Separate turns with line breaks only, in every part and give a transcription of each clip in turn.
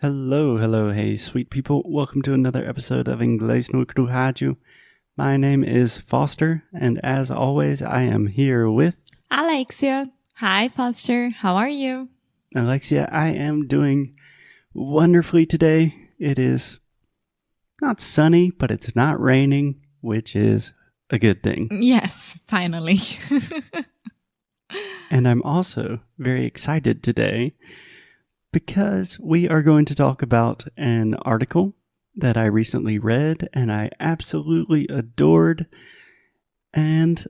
Hello, hey sweet people. Welcome to another episode of Inglês no Rádio. My name is Foster, and as always, I am here with
Alexia. Hi, Foster. How are you?
Alexia. I am doing wonderfully today. It is not sunny, but it's not raining, which is a good thing.
Yes, finally.
And I'm also very excited today because we are going to talk about an article that I recently read and I absolutely adored. And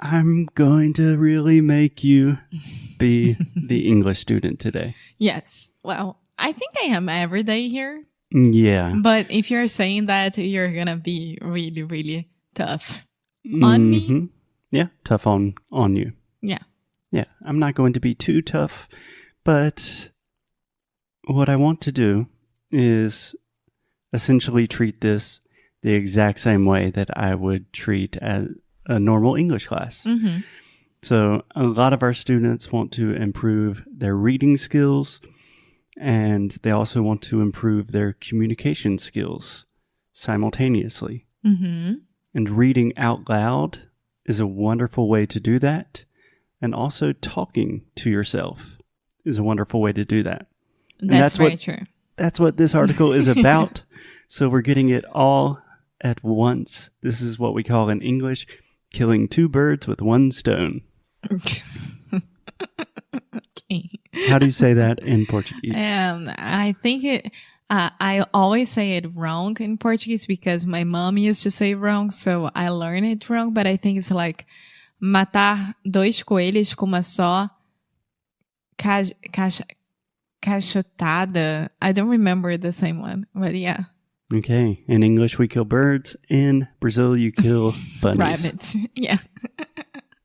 I'm going to really make you be the English student today.
Yes. Well, I think I am every day here.
Yeah.
But if you're saying that, you're going to be really, really tough on me.
Yeah, tough on you.
Yeah.
Yeah, I'm not going to be too tough, but what I want to do is essentially treat this the exact same way that I would treat a normal English class.
Mm-hmm.
So a lot of our students want to improve their reading skills, and they also want to improve their communication skills simultaneously.
Mm-hmm.
And reading out loud is a wonderful way to do that. And also talking to yourself is a wonderful way to do that.
That's very true.
That's what this article is about. So we're getting it all at once. This is what we call in English, killing two birds with one stone.
Okay.
How do you say that in Portuguese?
I think I always say it wrong in Portuguese because my mom used to say it wrong, so I learned it wrong, but I think it's like matar dois coelhos com uma só cachotada. I don't remember the same one, but yeah.
Okay. In English, we kill birds. In Brazil, you kill bunnies.
Rabbits. Yeah.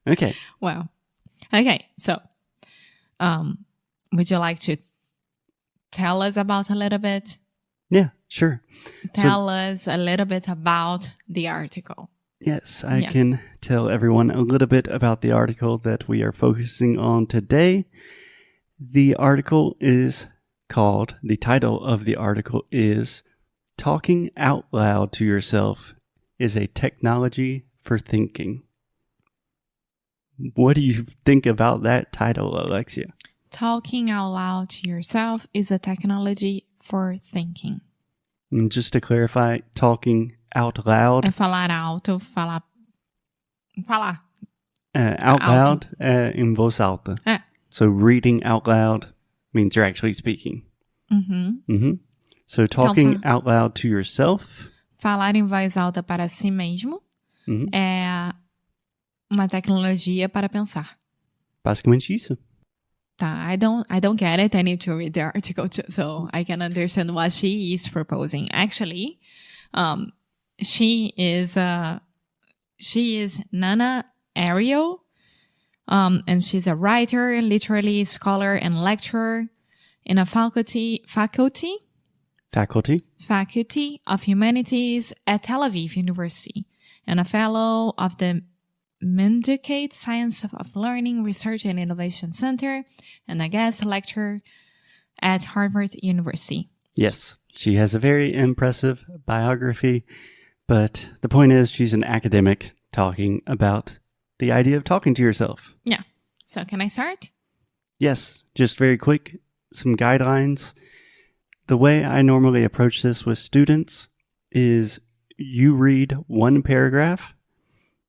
Okay.
Wow. Okay. So, would you like to tell us about a little bit?
Yeah, sure.
Tell us a little bit about the article.
Yes, I can tell everyone a little bit about the article that we are focusing on today. The article is called, the title of the article is Talking Out Loud to Yourself is a Technology for Thinking. What do you think about that title, Alexia?
Talking out loud to yourself is a technology for thinking.
And just to clarify, talking out loud.
É falar alto, falar.
Out loud in voz alta. So reading out loud means you're actually speaking. So talking out loud to yourself.
Falar em voz alta para si mesmo é uma tecnologia para pensar.
Basicamente isso.
Tá, I don't get it. I need to read the article so I can understand what she is proposing. Actually, she is Nana Ariel. And she's a writer, literary scholar, and lecturer in a faculty of humanities at Tel Aviv University, and a fellow of the Mendicate Science of Learning, Research, and Innovation Center, and a guest lecturer at Harvard University.
Yes, she has a very impressive biography, but the point is she's an academic talking about the idea of talking to yourself.
Yeah. So can I start?
Yes. Just very quick, some guidelines. The way I normally approach this with students is you read one paragraph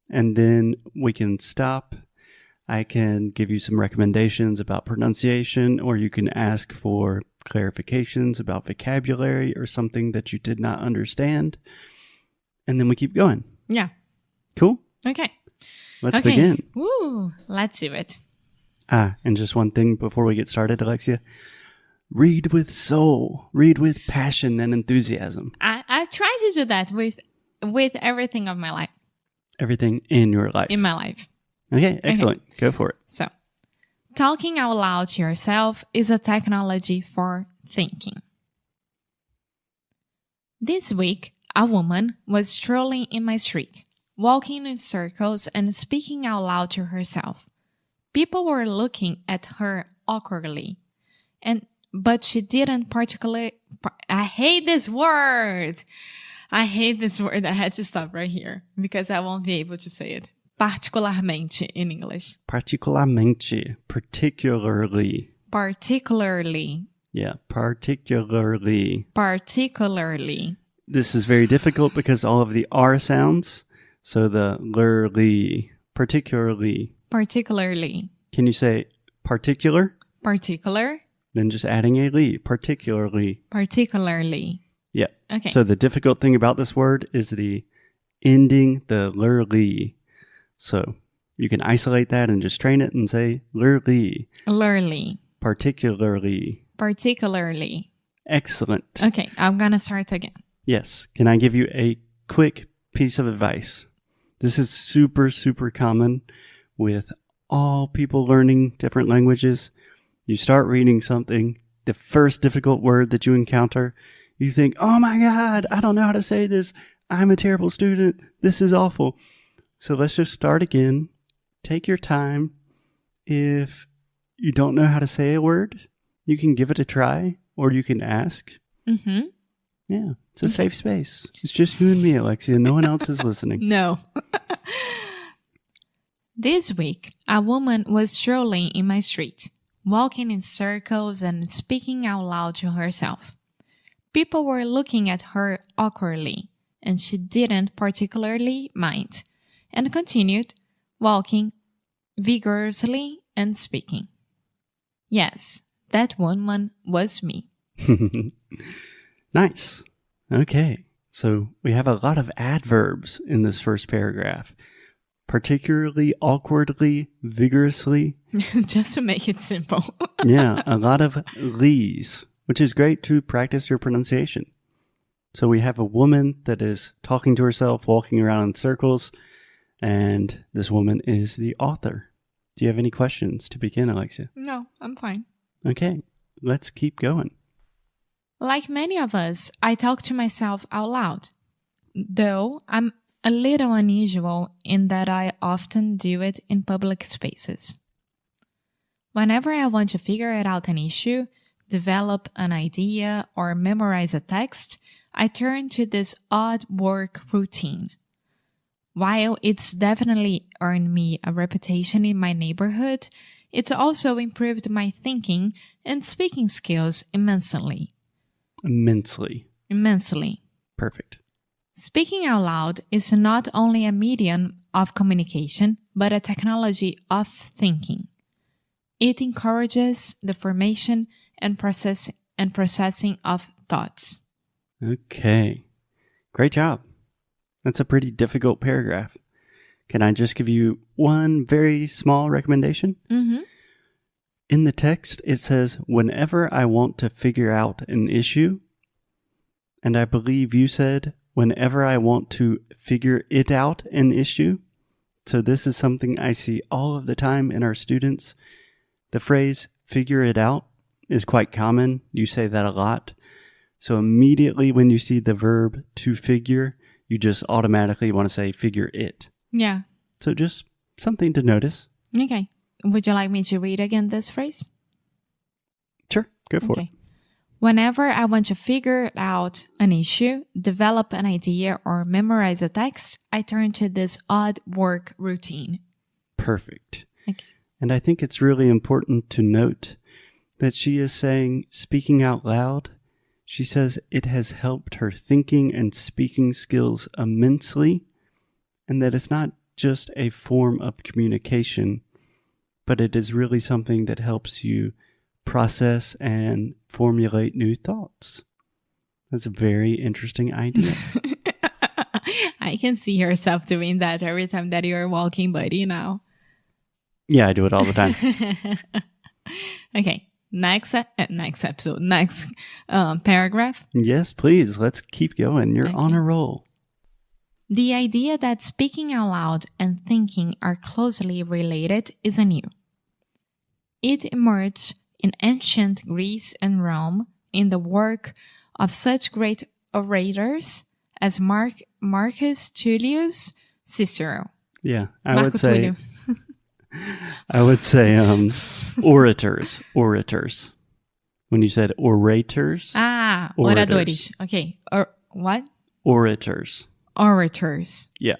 and then we can stop. I can give you some recommendations about pronunciation, or you can ask for clarifications about vocabulary or something that you did not understand. And then we keep going.
Yeah.
Cool?
Okay.
Let's begin.
Woo, let's do it.
And just one thing before we get started, Alexia. Read with soul. Read with passion and enthusiasm.
I try to do that with everything of my life.
Everything in your life.
In my life.
Okay, excellent. Okay. Go for it.
So, talking out loud to yourself is a technology for thinking. This week, a woman was strolling in my street, walking in circles and speaking out loud to herself. People were looking at her awkwardly, and but she didn't particularly... I hate this word. I had to stop right here because I won't be able to say it. Particularmente in English.
Particularmente. Particularly.
Particularly.
Yeah, particularly.
Particularly.
This is very difficult because all of the R sounds. So the lerly. Particularly.
Particularly.
Can you say particular?
Particular.
Then just adding a li. Particularly.
Particularly.
Yeah.
Okay.
So the difficult thing about this word is the ending, the lerly. So you can isolate that and just train it and say lerly.
Lerly.
Particularly.
Particularly.
Excellent.
Okay, I'm going to start again.
Yes. Can I give you a quick piece of advice? This is super, super common with all people learning different languages. You start reading something, the first difficult word that you encounter, you think, oh my God, I don't know how to say this. I'm a terrible student. This is awful. So let's just start again. Take your time. If you don't know how to say a word, you can give it a try or you can ask.
Mm-hmm.
Yeah, it's a safe space. It's just you and me, Alexia. No one else is listening.
No. This week, a woman was strolling in my street, walking in circles and speaking out loud to herself. People were looking at her awkwardly, and she didn't particularly mind, and continued walking vigorously and speaking. Yes, that woman was me.
Nice. Okay. So we have a lot of adverbs in this first paragraph. Particularly, awkwardly, vigorously.
Just to make it simple.
Yeah, a lot of lees, which is great to practice your pronunciation. So we have a woman that is talking to herself, walking around in circles, and this woman is the author. Do you have any questions to begin, Alexia?
No, I'm fine.
Okay, let's keep going.
Like many of us, I talk to myself out loud, though I'm a little unusual in that I often do it in public spaces. Whenever I want to figure out an issue, develop an idea, or memorize a text, I turn to this odd work routine. While it's definitely earned me a reputation in my neighborhood, it's also improved my thinking and speaking skills immensely. Immensely.
Perfect.
Speaking out loud is not only a medium of communication, but a technology of thinking. It encourages the formation and processing of thoughts.
Okay. Great job. That's a pretty difficult paragraph. Can I just give you one very small recommendation?
Mm-hmm.
In the text, it says, whenever I want to figure out an issue, and I believe you said, whenever I want to figure it out an issue. So this is something I see all of the time in our students. The phrase figure it out is quite common. You say that a lot. So immediately when you see the verb to figure, you just automatically want to say figure it.
Yeah.
So just something to notice.
Okay. Would you like me to read again this phrase?
Sure. Go for it.
Whenever I want to figure out an issue, develop an idea, or memorize a text, I turn to this odd work routine.
Perfect.
Okay.
And I think it's really important to note that she is saying, speaking out loud, she says it has helped her thinking and speaking skills immensely, and that it's not just a form of communication, but it is really something that helps you process and formulate new thoughts. That's a very interesting idea.
I can see yourself doing that every time that you're walking, buddy, now.
Yeah, I do it all the time.
Okay, next paragraph.
Yes, please. Let's keep going. You're
Okay.
on a roll.
The idea that speaking out loud and thinking are closely related isn't new. It emerged in ancient Greece and Rome in the work of such great orators as Marcus Tullius Cicero.
Yeah, I
Marco
would say
Tullio.
orators. when you said orators.
Oradores. Okay. What?
Orators.
Orators.
Yeah.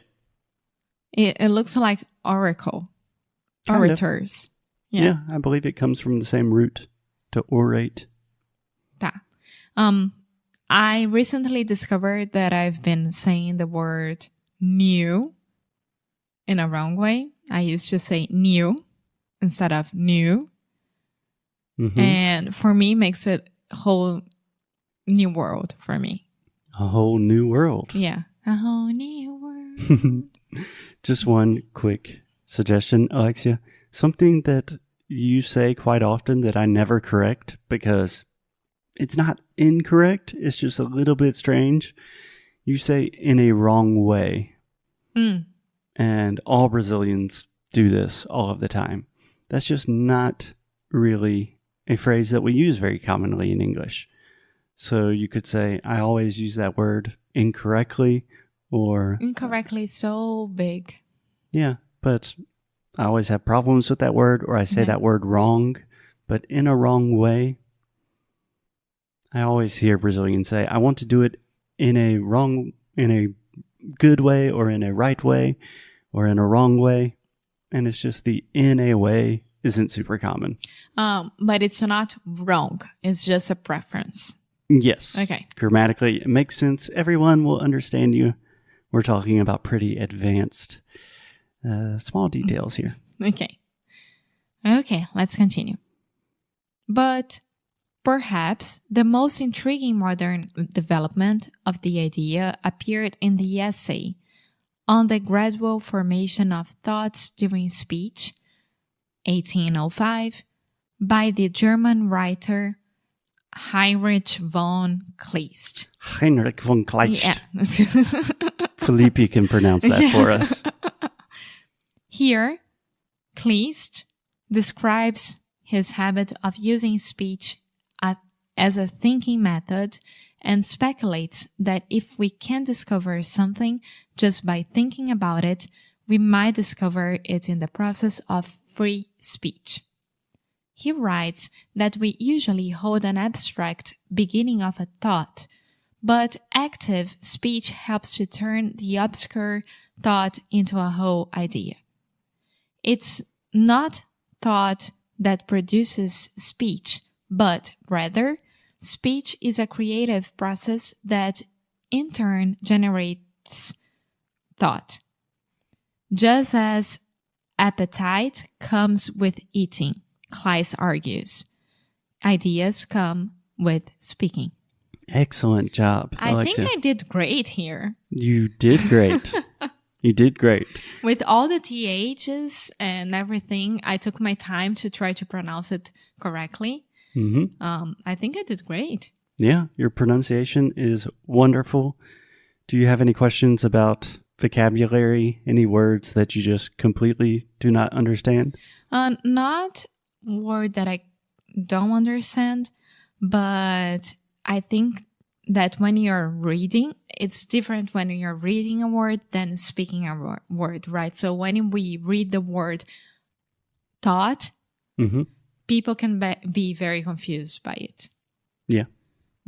It looks like oracle.
Kind of.
Orators.
Yeah, I believe it comes from the same root to orate.
Tá. I recently discovered that I've been saying the word new in a wrong way. I used to say new instead of new.
Mm-hmm.
And for me, makes it a whole new world for me.
A whole new world.
Yeah. A whole new world.
Just one quick suggestion, Alexia. Something that you say quite often that I never correct because it's not incorrect. It's just a little bit strange. You say in a wrong way. And all Brazilians do this all of the time. That's just not really a phrase that we use very commonly in English. So you could say, I always use that word incorrectly or...
Incorrectly so big.
Yeah, but I always have problems with that word or I say that word wrong, but in a wrong way. I always hear Brazilians say, I want to do it in a good way or in a right way or in a wrong way. And it's just the in a way isn't super common.
But it's not wrong. It's just a preference.
Yes.
Okay.
Grammatically, it makes sense. Everyone will understand you. We're talking about pretty advanced small details here.
Okay, let's continue. But perhaps the most intriguing modern development of the idea appeared in the essay on the gradual formation of thoughts during speech, 1805, by the German writer Heinrich von Kleist.
Heinrich von Kleist.
Yeah.
Felipe can pronounce that for us.
Here, Kleist describes his habit of using speech as a thinking method and speculates that if we can discover something just by thinking about it, we might discover it in the process of free speech. He writes that we usually hold an abstract beginning of a thought, but active speech helps to turn the obscure thought into a whole idea. It's not thought that produces speech, but rather, speech is a creative process that in turn generates thought. Just as appetite comes with eating, Kleist argues, ideas come with speaking.
Excellent job, Alexia.
I think I did great here.
You did great. You did great.
With all the THs and everything, I took my time to try to pronounce it correctly.
Mm-hmm.
I think I did great.
Yeah, your pronunciation is wonderful. Do you have any questions about vocabulary? Any words that you just completely do not understand?
Not word that I don't understand, but I think that when you're reading, it's different when you're reading a word than speaking a word, right? So when we read the word thought, people can be very confused by it.
Yeah.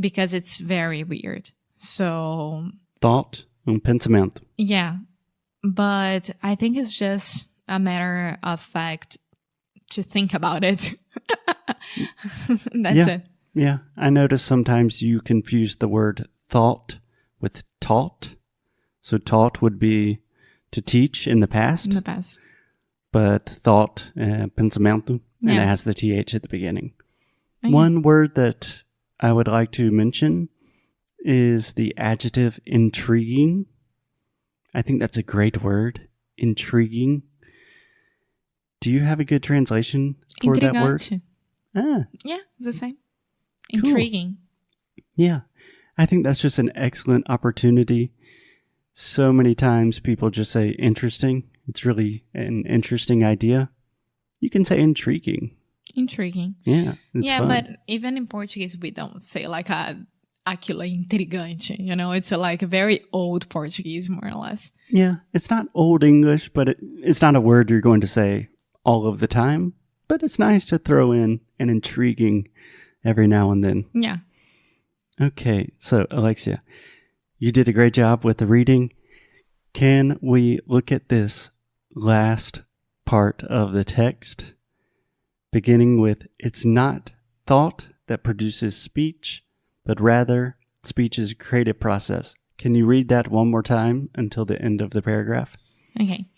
Because it's very weird. So...
Thought and pensamento.
Yeah. But I think it's just a matter of fact to think about it. That's it.
Yeah, I notice sometimes you confuse the word thought with taught. So taught would be to teach in the past.
In the past.
But thought, pensamento, and it has the TH at the beginning. Okay. One word that I would like to mention is the adjective intriguing. I think that's a great word, intriguing. Do you have a good translation for that word?
Yeah, it's the same. Intriguing.
Cool. Yeah. I think that's just an excellent opportunity. So many times people just say interesting. It's really an interesting idea. You can say intriguing.
Intriguing.
Yeah. It's fun.
But even in Portuguese, we don't say like aquilo intrigante. You know, it's like a very old Portuguese, more or less.
Yeah. It's not old English, but it's not a word you're going to say all of the time. But it's nice to throw in an intriguing every now and then.
Yeah.
Okay, so Alexia, you did a great job with the reading. Can we look at this last part of the text, beginning with, it's not thought that produces speech, but rather speech is a creative process. Can you read that one more time until the end of the paragraph?
Okay.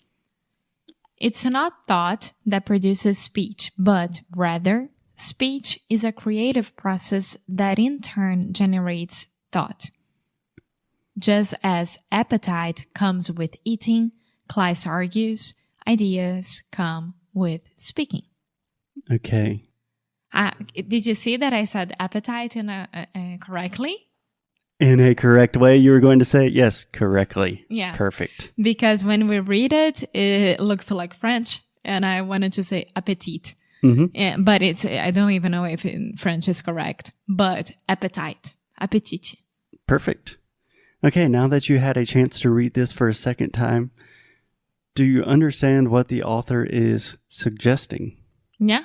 It's not thought that produces speech, but rather speech is a creative process that in turn generates thought. Just as appetite comes with eating, Kleist argues, ideas come with speaking.
Okay.
Did you see that I said appetite correctly?
In a correct way, you were going to say? Yes, correctly.
Yeah.
Perfect.
Because when we read it, it looks like French, and I wanted to say appétit.
Mm-hmm.
But I don't even know if in French is correct, but appetite, appétit.
Perfect. Okay, now that you had a chance to read this for a second time, do you understand what the author is suggesting?
Yeah.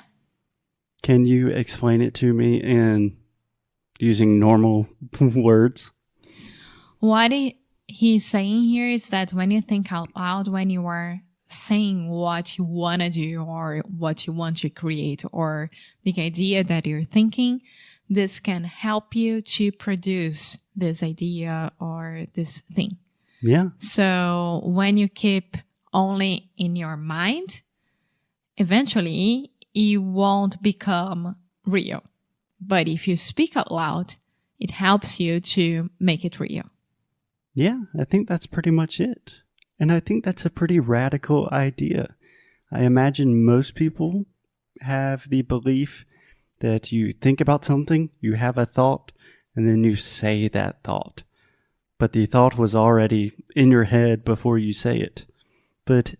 Can you explain it to me in using normal words?
What he's saying here is that when you think out loud, when you are saying what you want to do or what you want to create or the idea that you're thinking, this can help you to produce this idea or this thing.
Yeah.
So when you keep only in your mind, eventually it won't become real. But if you speak out loud, it helps you to make it real.
Yeah, I think that's pretty much it. And I think that's a pretty radical idea. I imagine most people have the belief that you think about something, you have a thought, and then you say that thought. But the thought was already in your head before you say it. But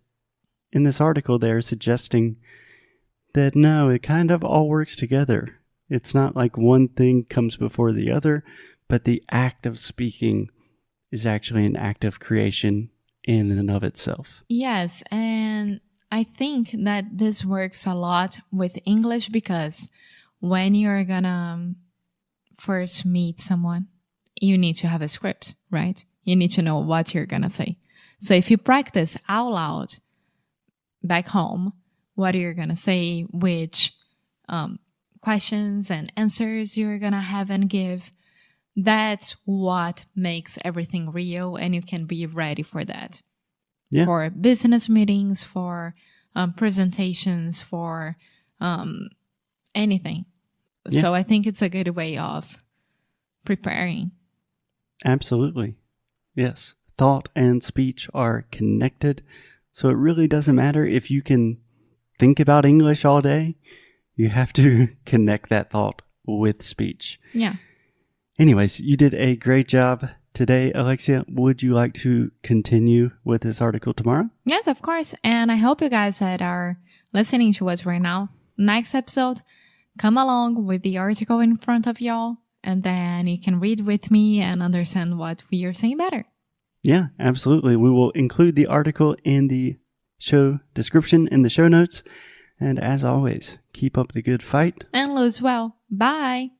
in this article, they're suggesting that no, it kind of all works together. It's not like one thing comes before the other, but the act of speaking is actually an act of creation in and of itself.
Yes, and I think that this works a lot with English because when you're gonna first meet someone, you need to have a script, right? You need to know what you're gonna say. So if you practice out loud back home, what you're gonna say, which questions and answers you're gonna have and give, that's what makes everything real, and you can be ready for that.
Yeah.
For business meetings, for presentations, for anything.
Yeah.
So I think it's a good way of preparing.
Absolutely. Yes. Thought and speech are connected. So it really doesn't matter if you can think about English all day. You have to connect that thought with speech.
Yeah.
Anyways, you did a great job today, Alexia. Would you like to continue with this article tomorrow?
Yes, of course. And I hope you guys that are listening to us right now, next episode, come along with the article in front of y'all, and then you can read with me and understand what we are saying better.
Yeah, absolutely. We will include the article in the show description in the show notes. And as always, keep up the good fight.
And lose well. Bye.